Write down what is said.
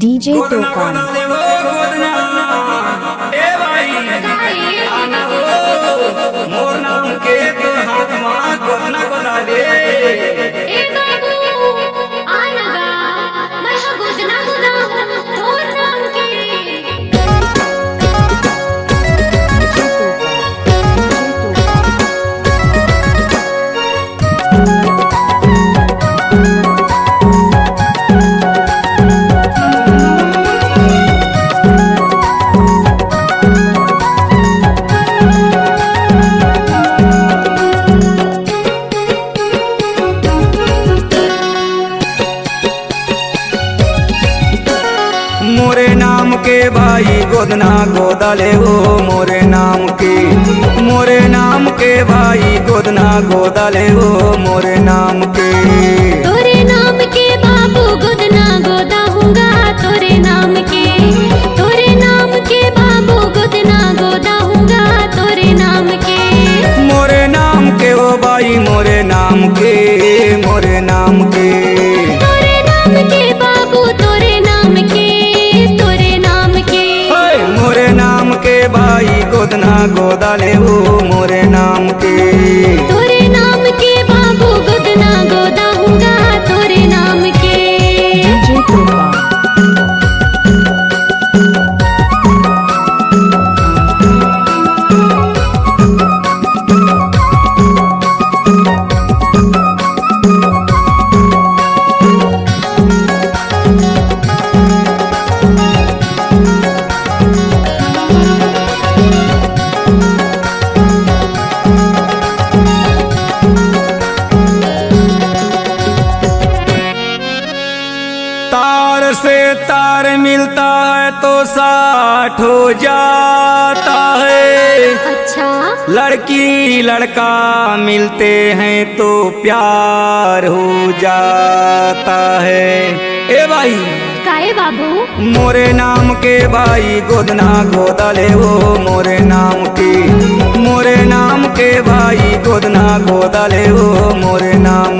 DJ तूफान मोर नाम के तो हाथ मां गोदना गोदा दे ए बाबू आनगा मैं गोदना गोदा तोर नाम के डीजे मोरे नाम के भाई गोदना गोदा ले हो मोरे नाम के भाई गोदना गोदा ले हो मोरे नाम के तोरे नाम के बाबू गोदना गोदा हूँगा तोरे नाम के बाबू गोदना गोदा हूँगा तोरे नाम के मोरे नाम के हो भाई मोरे नाम के तोरे नाम के बाबू तोरे नाम के मोरे नाम के भाई गोदना गोदा ले हो मोरे नाम के तोरे नाम के बाबू गोदना गोदा हूँगा तोरे नाम के तूफान तार से तार मिलता है तो साठ हो जाता है अच्छा लड़की लड़का मिलते हैं तो प्यार हो जाता है ए भाई काहे बाबू मोरे नाम के भाई गोदना गोदा ले हो मोरे नाम के भाई गोदना गोदा ले हो मोरे नाम